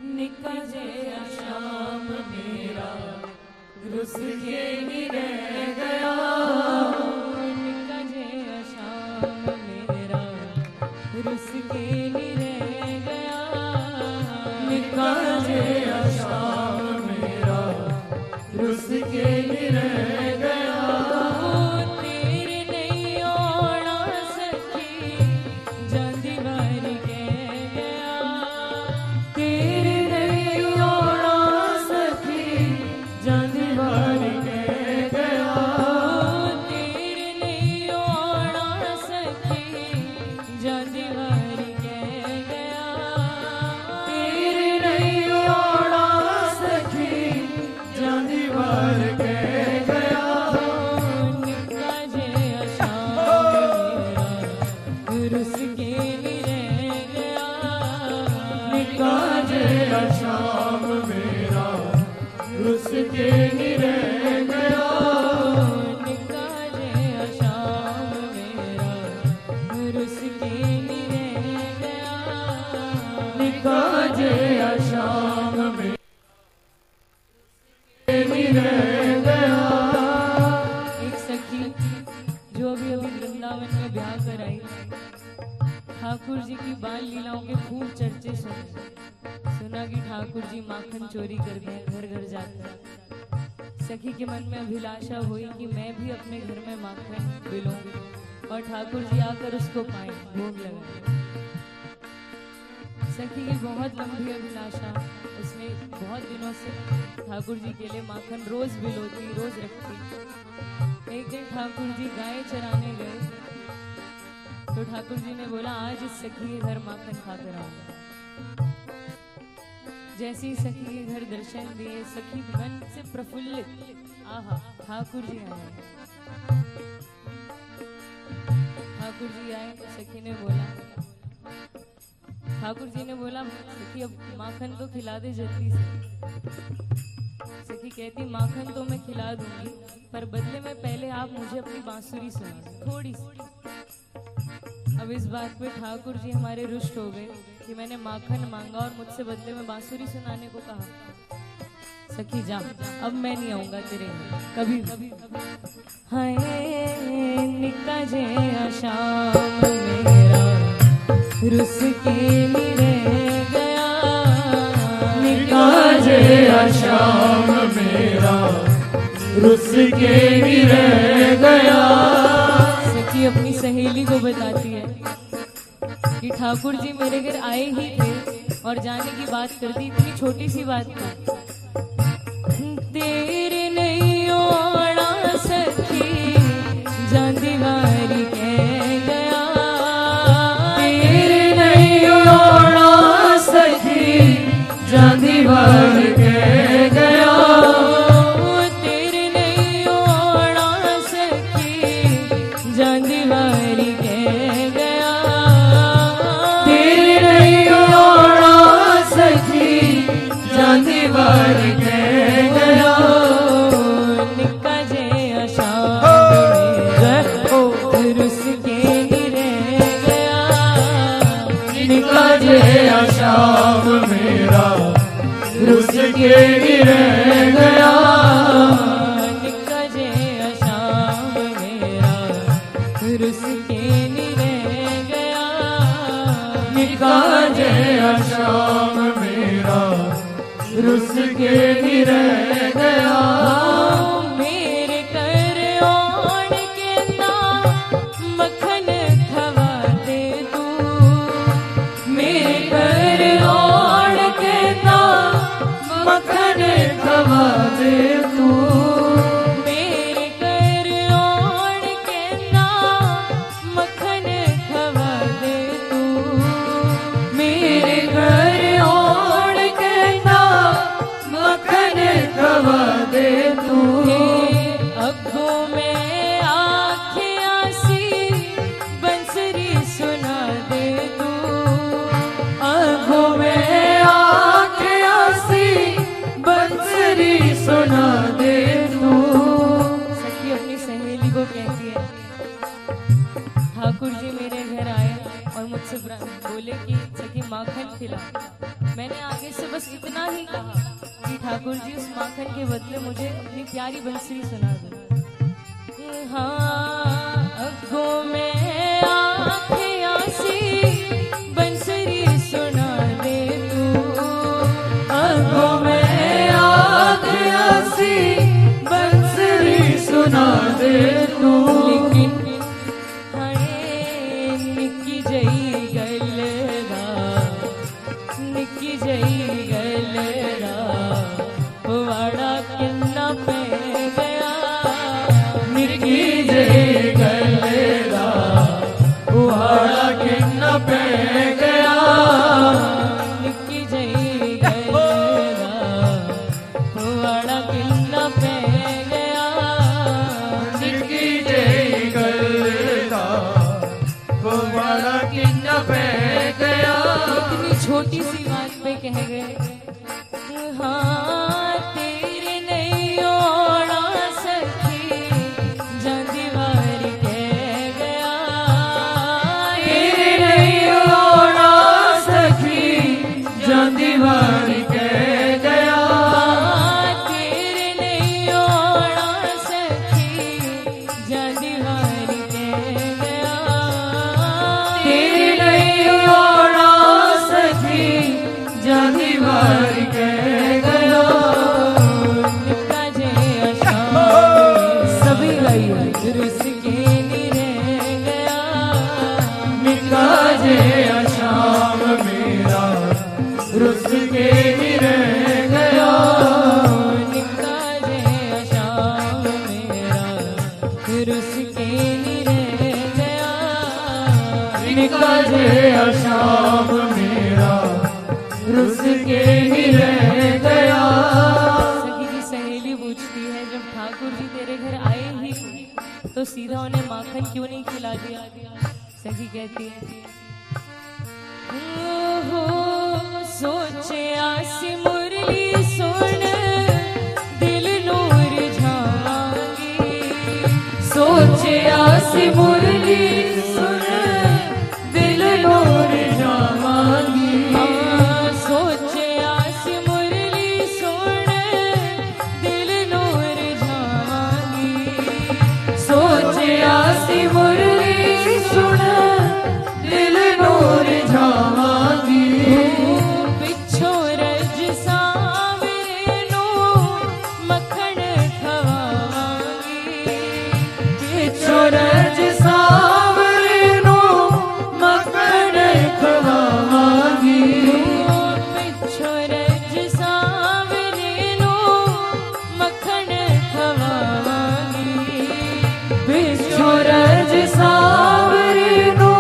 निकले शाम मेरा रुस के ही रह गया। निकले शाम मेरा रुस के ही रह गया। निकले शाम मेरा रुस के ही रह गया। तेरे नहीं आना सखी जांदी बारी कह गया। तेरे नहीं आना सखी जांदी बारी कह गया। तेरे नहीं आना सखी जांदी बारी कह गया। तेरे नहीं आना सखी जांदी बारी कह गया। निकले शाम मेरा रुस के ही रह गया। निकले शाम मेरा रुस के ही रह गया। निकले शाम मेरा रुस के ही रह गया। निकले शाम मेरा ही रह गया। एक सखी जो अभी वृंदावन में ब्याह कराई, ठाकुर जी की बाल लीलाओं के खूब चर्चे सुना कि ठाकुर जी माखन चोरी करते हैं, घर घर जाते हैं। सखी के मन में अभिलाषा हुई कि मैं भी अपने घर में माखन बिलूंगी और ठाकुर जी आकर उसको पाए, भोग लगाए। सखी की बहुत लंबी अभिलाषा, उसने बहुत दिनों से ठाकुर जी के लिए माखन रोज बिलोती, रोज रखती। एक दिन ठाकुर जी गाय चराने गए तो ठाकुर जी ने बोला आज इस सखी के घर माखन खाकर आऊंगा। जैसे ही सखी के घर दर्शन दिए, सखी मन से प्रफुल्लित, आहा ठाकुर जी आए। ठाकुर जी आए तो सखी ने बोला, ठाकुर जी ने बोला सखी अब माखन तो खिला दे जल्दी से। सखी कहती माखन तो मैं खिला दूंगी पर बदले में पहले आप मुझे अपनी बांसुरी सुना थोड़ी सी। अब इस बात पे ठाकुर जी हमारे रुष्ट हो गए कि मैंने माखन मांगा और मुझसे बदले में बांसुरी सुनाने को कहा। सखी जा, अब मैं नहीं आऊंगा तेरे यहाँ कभी कभी। हाय निकले शाम मेरा रुस के ही रह गया। निकले शाम मेरा रुस के ही रह गया। सखी अपनी सहेली को बताती है कि ठाकुर जी मेरे घर आए ही थे और जाने की बात कर दी, इतनी छोटी सी बात थी। तेरे नहीं आना सखी जांदी बारी कह गया। तेरे नहीं आना सखी जांदी बारी कह गया। तेरे नहीं आना सखी जांदी बारी कह गया। तेरे नहीं आना सखी जांदी बारी कह गया। निकले शाम मेरा रुस के ही रह गया। निकले शाम मेरा रुस के ही रह गया। निकले शाम मेरा रुस के ही रह गया। निकले शाम मेरा रुस के ही रह गया। मेरे कर आन के ना मक्खन खवा दे तू। मेरे कर आन के ना मक्खन खवा दे तू। मेरे कर आन के ना मक्खन खवा दे तू। मेरे घर आन के ना मक्खन खवा दे तू। अग्गों में आँखें सी बंसरी सुना दे तू। अग्गों में आँखें सी बंसरी सुना दे तू। सखी अपनी सहेली को कहती है ठाकुर जी मेरे घर आए और मुझसे बोले कि सखी माखन खिला। मैंने आगे से बस इतना ही कहा कि ठाकुर जी उस माखन के बदले मुझे अपनी प्यारी बंसुरी सुना दो। हाँ अगो में आँखें आसी बंसुरी सुना दे तू, अगो में आँखें आसी बंसुरी सुना दे तू। लेकिन हणे निक्की जई गलरा, निक्की जई गलरा वाड़ा किन्ना पे गया, निक्की जई गलरा वाड़ा किन्ना पे गया, निक्की जई गलरा वाड़ा किन्ना पे गया, निक्की जई गलरा वाड़ा किन्ना पे गया। इतनी छोटी सी बात पे कह गए हाँ तेरे नहीं ओढ़ा सखी जान दीवार कह गया, तेरे नहीं ओढ़ा सखी जान दीवार कह गया, तेरे नहीं ओढ़ा सखी जान दीवार कह गया, तेरे नहीं ओढ़ा सखी जान दीवार कह गया। निक्का जे आशाम सभी गाइए। रुस के नहीं रह गया, निक्का जे आशाम मेरा रुस के नहीं रह गया, निक्का जे आशाम मेरा रुस के नहीं रह गया, निक्का जे आशाम मेरा रुस के नहीं रह गया। सखी की सहेली पूछती है जब ठाकुर जी तेरे घर आए ही तो सीधा उन्हें माखन क्यों नहीं खिला दिया? सखी कहती है हो सोचे आसी मुरली सुन दिल नूर झांगी, सोचे आसी मुरली सुन दिल नूर जावांगी, सोचे आसी मुरली सुन दिल नूर झांगी, सोचे आसी मुरली सुन दिल नूर जावांगी, पिछो रज सावरे नो मखण खवावांगी, पिछो रज सावरे नो मखण खवावांगी, पिछो रज सावरे नो मखण खवावांगी, पिछो रज सावरे नो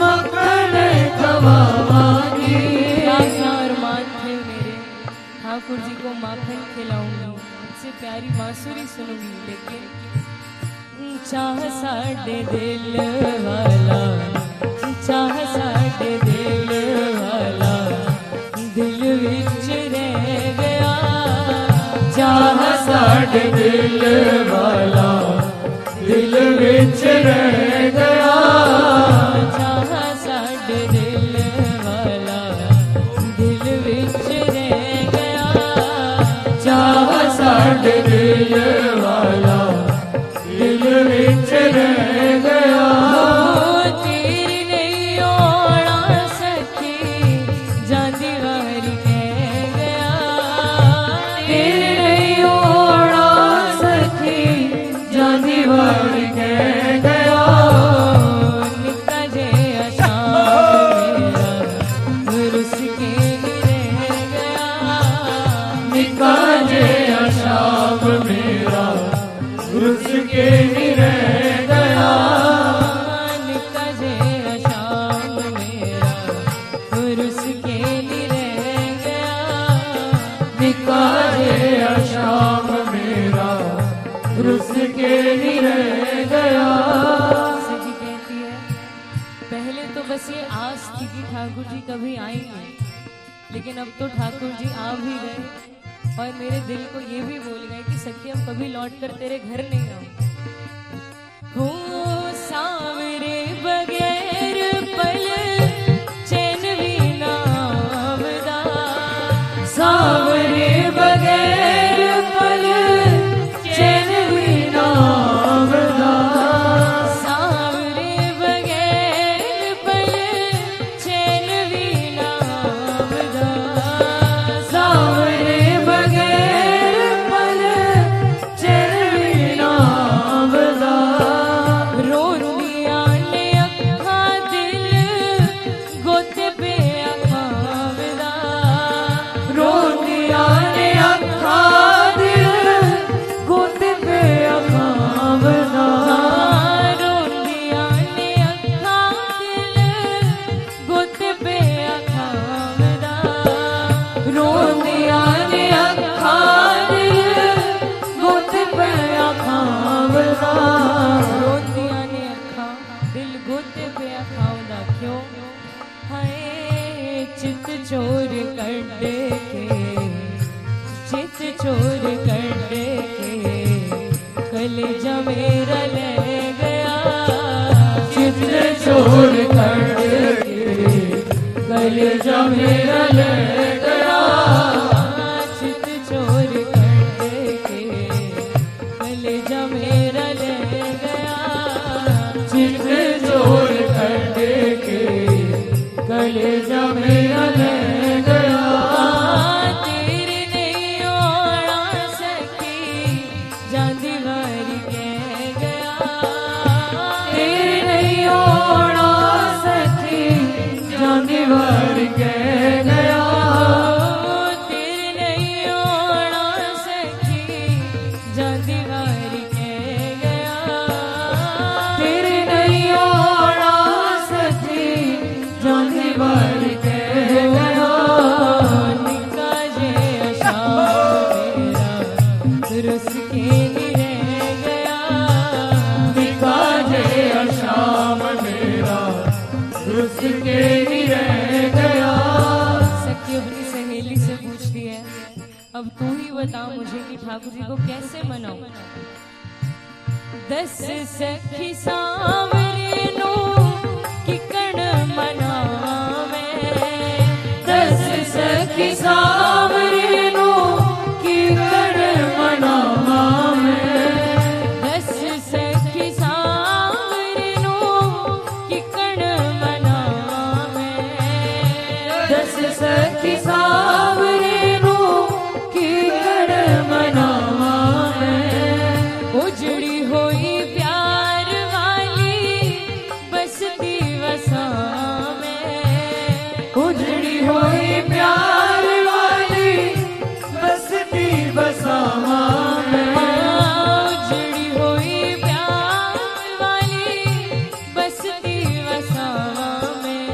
मखण खवावांगी। प्रार्थना और माथे मेरे ठाकुर जी को माखन खिलाऊंगी, उनसे प्यारी बांसुरी सुनूंगी, लेकिन चाह साडे दिल वाला, चाह साडे दिल वाला दिल विच रह गया, चाह साडे दिल वाला दिल विच रह गया, चाह साडे दिल वाला दिल विच रह गया, चाह साडे दिल वाला दिल विच रह गया। तेरी नहीं ओढ़ा सखी जान दीवार कह गया, तेरे नहीं ओढ़ा सखी जान दीवार कह गया, निक्का जे आशाम मेरा रुस के रह गया, निक्का जे आशाम मेरा रुस के नहीं रह गया, निक्का जे आशाम मेरा रुस के रह गया, निक्का जे आशाम मेरा रुस के नहीं रह गया। सखी कहती है पहले तो बस ये आस थी कि ठाकुर जी कभी आएंगे, लेकिन अब तो ठाकुर जी आ भी गए और मेरे दिल को ये भी बोल गए कि सखी हम कभी लौट कर तेरे घर नहीं आऊंगे। हो सावरे बगैर पल चैन भी ना आवदा, सावरे बगैर पल चैन भी ना आवदा, सावरे बगैर पल चैन भी ना आवदा, सावरे बगैर पल चैन भी ना आवदा, रोंदियां ने अखां दिल गोते पे अखावदा, रोंदियां ने अखां दिल गोते पे अखावदा, रोंदियां ने अखां दिल गोते पे अखावदा, रोंदियां ने अखां दिल गोते पे अखावदा, रोंदियां ने अखां दिल गोते पे अखावदा, क्यों हाय चित चोर कड्डे के, चित चोर कड्डे के कलेजा मेरा ले गया, चित चोर करके कलेजा मेरा ले गया, चित चोर कड्डे के कलेजा मेरा ले गया, चित चोर करके कलेजा मेरा ले गया, तेरे नहीं होना सकी जांदी वारी कह गया, तेरे नहीं होना सकी जाने वार कह गया, तेरे नहीं होना सकी जांदी वारी कह गया, तेरे नहीं होना सकी जाने वार कह गया, निका जे अशाम मेरा रुस के नहीं रह गया, निका जे शाम मेरा रुस के नहीं रह गया, सखी अपनी सहेली से पूछती है, अब तू ही बता मुझे कि ठाकुर जी को कैसे मनाऊं। 10 सखी सांवरे नो कि कण मनावे, 10 सखी सांवरे नो की कर मनावा मैं, 10 सखी सांवरे नो कि कण मनावे, 10 सखी सांवरे नो की कर मनावा मैं, उजड़ी हुई प्यार वाली बसती वसा में, उजड़ी हुई प्यार वाली बसती बसावा में, उजड़ी हुई प्यार वाली बसती वसा में,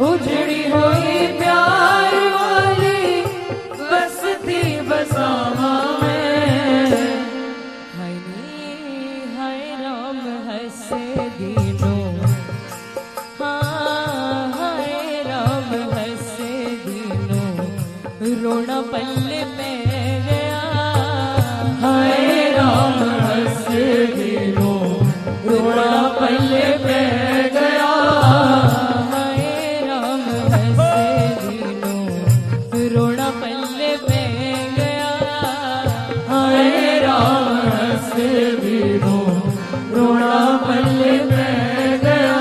उजड़ी हुई प्यार वाली बसती बसावा में, हाय नी हाय राम हंसे दीनों, हाँ हाय राम हंसे दीनों रोना पल्ले पे गया, हाय राम हंसे दिलो रोड़ा पल्ले पे गया, हाय राम हंसे दीनों रोना पल्ले पे गया, हाय राम हंसे दिलो रोड़ा पल्ले पे गया,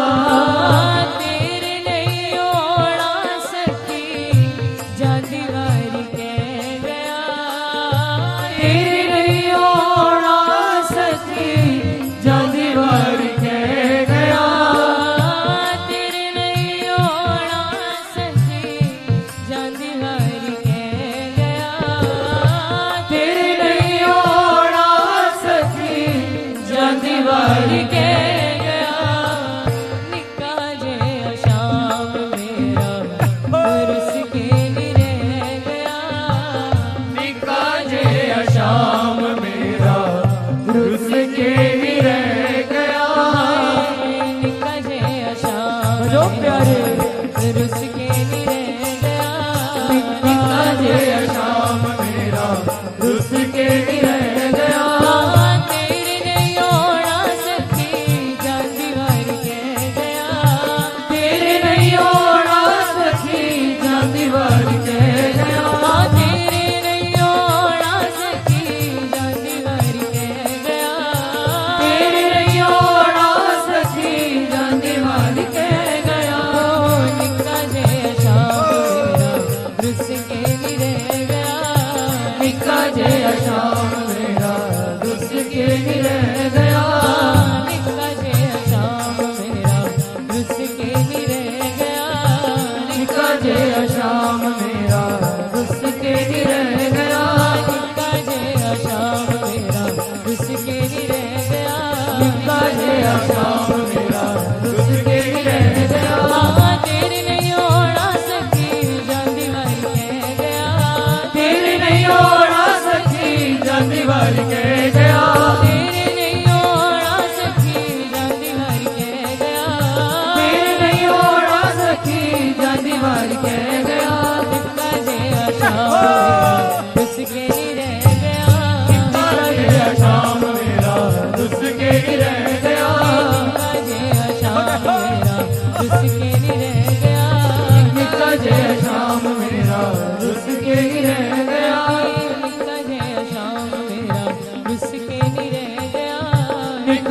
तेरे नहीं होना सकी जांदी वारी कह गया, तेरे नहीं होना सकी जादी वार कह गया,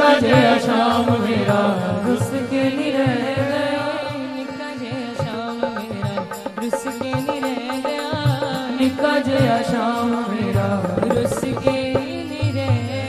निक्का जिहा शाम मेरा रुस के नहीं रह गया, निक्का जिहा शाम मेरा रुस के नहीं रह गया, निक्का जिहा